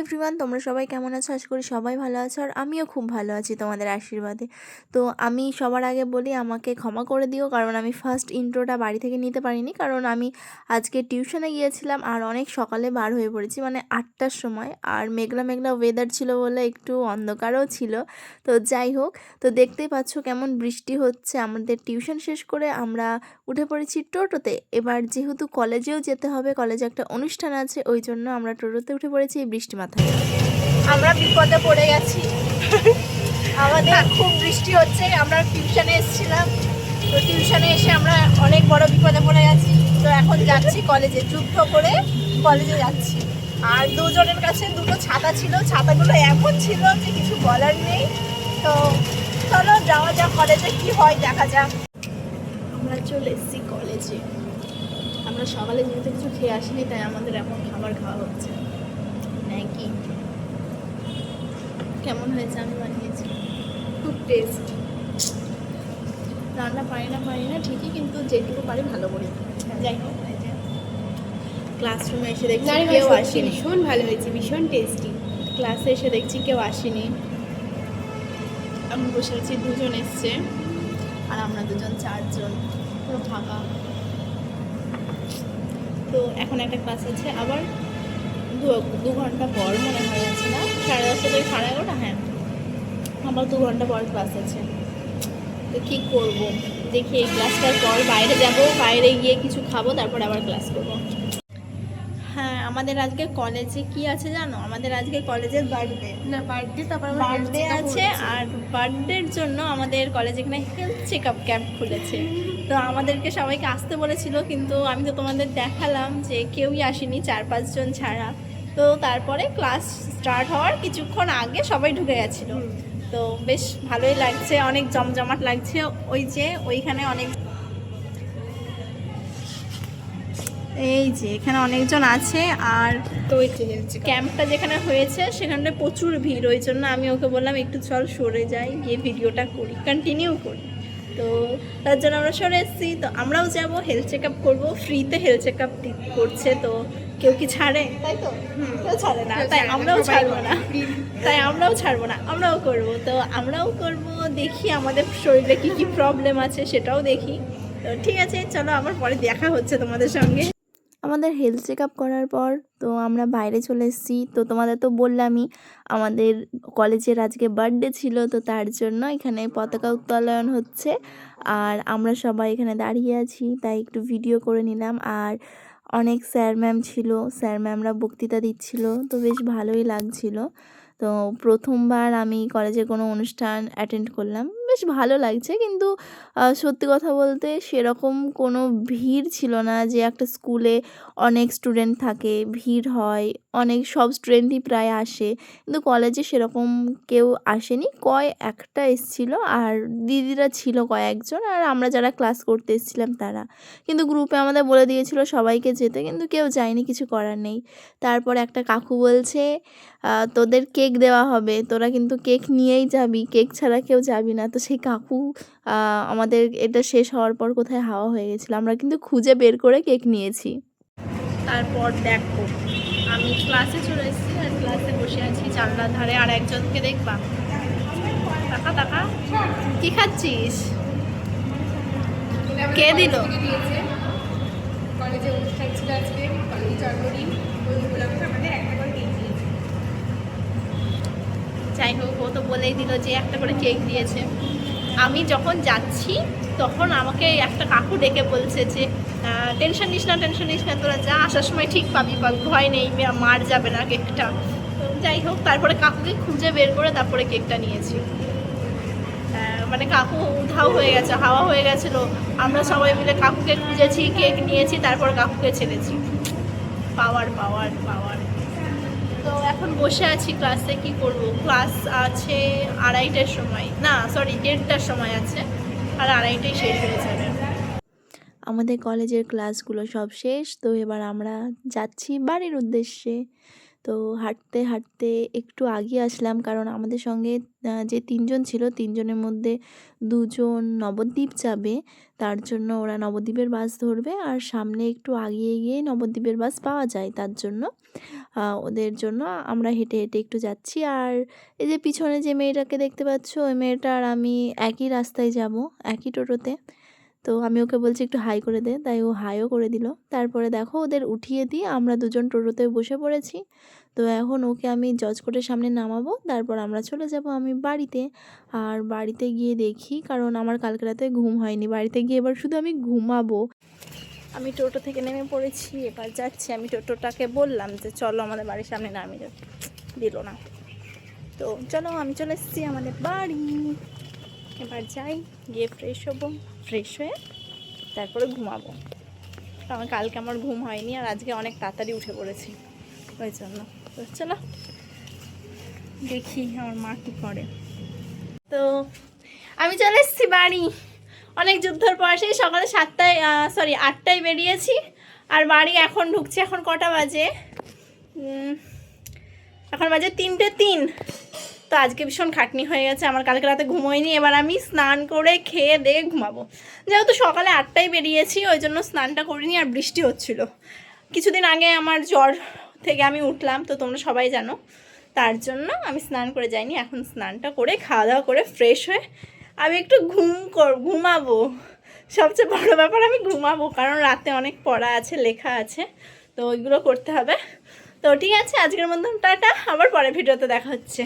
Everyone, তোমরা সবাই কেমন আছো? আশা করি সবাই ভালো আছো, আর আমিও খুব ভালো আছি তোমাদের আশীর্বাদে। তো আমি সবার আগে বলি, আমাকে ক্ষমা করে দিও, কারণ আমি ফার্স্ট ইন্ট্রোটা বাড়ি থেকে নিতে পারিনি, কারণ আমি আজকে টিউশনে গিয়েছিলাম আর অনেক সকালে বার হয়ে পড়েছি, মানে 8টার সময়। আর মেঘলা মেঘলা ওয়েদার ছিল বলে একটু অন্ধকারও ছিল। তো যাই হোক, তো দেখতেই পাচ্ছ কেমন বৃষ্টি হচ্ছে। আমাদের টিউশন শেষ করে আমরা উঠে পড়েছি টোটোতে। এবার যেহেতু কলেজেও যেতে হবে, কলেজে একটা অনুষ্ঠান আছে, ওই জন্য আমরা টোটোতে উঠে পড়েছি এই বৃষ্টি মাথায়। আমরা বিপদে পড়ে গেছি। আমাদের খুব বৃষ্টি হচ্ছে, আমরা টিউশনে এসেছিলাম, তো টিউশনে এসে আমরা অনেক বড় বিপদে পড়ে গেছি। তো এখন যাচ্ছি কলেজে, যুদ্ধ করে কলেজে যাচ্ছি। আর দুজনের কাছে দুটো ছাতা ছিল, ছাতাগুলো এমন ছিল যে কিছু বলার নেই। তো চলো যাওয়া যাক কলেজে, কি হয় দেখা যাক। আমরা চলে এসেছি কলেজে। আমরা সকালে যেহেতু কিছু খেয়ে আসিনি, তাই আমাদের এখন খাবার খাওয়া হচ্ছে ম্যাগি। কেমন হয়েছে? আমি বানিয়েছি, খুব টেস্ট। রান্না পারি না ঠিকই, কিন্তু যেটুকু পারি ভালো করি। যাই হোক, ক্লাসরুমে এসে দেখছি কেউ আসেনি। ভীষণ ভালো হয়েছে, ভীষণ টেস্টি। ক্লাসে এসে দেখছি কেউ আসেনি। আমি বসে আছি, দুজন এসছে আর আমরা দুজন, চারজন, পুরো ফাঁকা। তো এখন একটা ক্লাস আছে আবার দু ঘন্টা পর, মনে হয় আছে না, 10:30 থেকে 11:30। হ্যাঁ, আমার 2 ঘন্টা পর ক্লাস আছে। তো কী করব, দেখি এই ক্লাসটার পর বাইরে যাব, বাইরে গিয়ে কিছু খাবো, তারপর আবার ক্লাস করব। হ্যাঁ, আমাদের আজকে কলেজে কি আছে জানো? আমাদের আজকে কলেজের বার্থডে। না, বার্থডে তারপর বার্থডে আছে, আর বার্থডের জন্য আমাদের কলেজে এখানে হেলথ চেক আপ ক্যাম্প খুলেছে। তো আমাদেরকে সবাইকে আসতে বলেছিল, কিন্তু আমি তো তোমাদের দেখালাম যে কেউই আসেনি, 4-5 জন ছাড়া। তো তারপরে ক্লাস স্টার্ট হওয়ার কিছুক্ষণ আগে সবাই ঢুকে গেছিলো। তো বেশ ভালোই লাগছে, অনেক জমজমাট লাগছে। ওই যে ওইখানে অনেক, এই যে এখানে অনেকজন আছে। আর তো ওই ক্যাম্পটা যেখানে হয়েছে সেখানে প্রচুর ভিড়, ওই জন্য আমি ওকে বললাম একটু চল সরে যাই, গিয়ে ভিডিওটা করি, কন্টিনিউ করি। তো তার জন্য আমরা সরে এসেছি। তো আমরাও যাব, হেলথ চেক আপ করবো, ফ্রিতে হেলথ চেক আপ করছে। তো কেউ কি ছাড়ে? তাই তো, কেউ ছাড়ে না, তাই আমরাও ছাড়বো না, আমরাও করবো। তো আমরাও করবো, দেখি আমাদের শরীরে কি কি প্রবলেম আছে সেটাও দেখি। তো ঠিক আছে, চলো আবার পরে দেখা হচ্ছে তোমাদের সঙ্গে। আমাদের হেলথ চেক আপ করার পর তো আমরা বাইরে চলে এসেছি। তো তোমাদের তো বললামই, আমাদের কলেজের আজকে বার্থডে ছিল, তো তার জন্য এখানে পতাকা উত্তোলন হচ্ছে। আর আমরা সবাই এখানে দাঁড়িয়ে আছি, তাই একটু ভিডিও করে নিলাম। আর অনেক স্যার ম্যাম ছিল, স্যার ম্যামরা বক্তৃতা দিচ্ছিল, তো বেশ ভালোই লাগছিল। তো প্রথমবার আমি কলেজে কোনো অনুষ্ঠান অ্যাটেন্ড করলাম, বেশ ভালো লাগছে। কিন্তু সত্যি কথা বলতে সেরকম কোনো ভিড় ছিল না, যে একটা স্কুলে অনেক স্টুডেন্ট থাকে, ভিড় হয়, অনেক সব স্টুডেন্টই প্রায় আসে। কিন্তু কলেজে সেরকম কেউ আসেনি, একটা এসেছিল, আর দিদিরা ছিল কয়েকজন, আর আমরা যারা ক্লাস করতে এসেছিলাম তারা। কিন্তু গ্রুপে আমাদের বলে দিয়েছিল সবাইকে যেতে, কিন্তু কেউ যায়নি, কিছু করার নেই। তারপর একটা কাকু বলছে, তোদের কেক দেওয়া হবে, তোরা কিন্তু কেক নিয়েই যাবি, কেক ছাড়া কেউ যাবি না। তো সেই কাকু, আমাদের এটা শেষ হওয়ার পর কোথায় হাওয়া হয়ে গেছিলো, আমরা কিন্তু খুঁজে বের করে কেক নিয়েছি। তারপর দেখো, আমি ক্লাসে চলে এসেছি, আর ক্লাসে বসে আছি জানলার ধারে। আর একজনকে দেখবা, টাকা টাকা, কি খাচ্ছিস? কে দিল? কলেজে অনুষ্ঠান ছিল আজকে, কলেজ জন্মদিন, ওই উপলক্ষে আমাদের একটা করে কেক দিয়েছে। যাই হোক, ও তো বলেই দিল যে একটা করে কেক দিয়েছে। আমি যখন যাচ্ছি তখন আমাকে একটা কাকু ডেকে বলছে যে টেনশন নিস না, তোরা যা, আসার সময় ঠিক পাবি, ভয় নেই, মার যাবে না কেকটা। তো যাই হোক, তারপরে কাকুকে খুঁজে বের করে তারপরে কেকটা নিয়েছি। মানে কাকু উধাও হয়ে গেছে, হাওয়া হয়ে গেছিলো। আমরা সবাই মিলে কাকুকে খুঁজেছি, কেক নিয়েছি, তারপর কাকুকে ছেড়েছি। পাওয়ার। তো এখন বসে আছি ক্লাসে, কি করব, ক্লাস আছে 2:30টার সময়, না সরি 1:30টার সময় আছে, আর 2:30টায় শেষ হয়ে যাবে। আমাদের কলেজের ক্লাসগুলো সব শেষ, তো এবার আমরা যাচ্ছি বাড়ির উদ্দেশ্যে। তো হাঁটতে হাঁটতে একটু আগিয়ে আসলাম, কারণ আমাদের সঙ্গে যে 3 জন ছিল 3 জনের মধ্যে 2 জন নবদ্বীপ যাবে, তার জন্য ওরা নবদ্বীপের বাস ধরবে। আর সামনে একটু আগিয়ে গিয়ে নবদ্বীপের বাস পাওয়া যায়, তার জন্য ওদের জন্য আমরা হেঁটে হেঁটে একটু যাচ্ছি। আর এই যে পিছনে যে মেয়েটাকে দেখতে পাচ্ছ, ওই মেয়েটা আর আমি একই রাস্তায় যাব, একই টোটোতে। তো আমি ওকে বলছি একটু হাই করে দে, তাই ও হাইও করে দিল। তারপরে দেখো ওদের উঠিয়ে দিয়ে আমরা দুজন টোটোতে বসে পড়েছি। তো এখন ওকে আমি জজ কোর্টের সামনে নামাবো, তারপর আমরা চলে যাব আমি বাড়িতে। আর বাড়িতে গিয়ে দেখি, কারণ আমার কালকে রাতে ঘুম হয়নি, বাড়িতে গিয়ে এবার শুধু আমি ঘুমাবো। আমি টোটো থেকে নেমে পড়েছি, এবার যাচ্ছি। আমি টোটোটাকে বললাম যে চলো আমাদের বাড়ির সামনে নামিয়ে দাও, দিল না। তো চলো আমি চলে এসেছি আমাদের বাড়ি। এবার যাই, গিয়ে ফ্রেশ হবো, ফ্রেশ হয়ে তারপরে ঘুমাবো, কারণ কালকে আমার ঘুম হয়নি আর আজকে অনেক তাড়াতাড়ি উঠে পড়েছি, ওই জন্য। তো চলো দেখি আমার মা কী করে। তো আমি চলে এসেছি বাড়ি, অনেক যুদ্ধর পর সেই সকালে 8টায় বেরিয়েছি, আর বাড়ি এখন ঢুকছি। এখন কটা বাজে? এখন বাজে 3:03। তো আজকে ভীষণ খাটনি হয়ে গেছে আমার, কালকে রাতে ঘুম হয়নি। এবার আমি স্নান করে খেয়ে দিয়ে ঘুমাবো। যেহেতু সকালে 8টায় বেরিয়েছি, ওই জন্য স্নানটা করিনি, আর বৃষ্টি হচ্ছিল। কিছুদিন আগে আমার জ্বর থেকে আমি উঠলাম, তো তোমরা সবাই জানো, তার জন্য আমি স্নান করে যাইনি। এখন স্নানটা করে খাওয়া দাওয়া করে ফ্রেশ হয়ে আমি একটু ঘুমাবো। সবচেয়ে বড় ব্যাপার আমি ঘুমাবো, কারণ রাতে অনেক পড়া আছে, লেখা আছে, তো ওইগুলো করতে হবে। তো ঠিক আছে, আজকের মতন টাটা, আবার পরের ভিডিওতে দেখা হচ্ছে।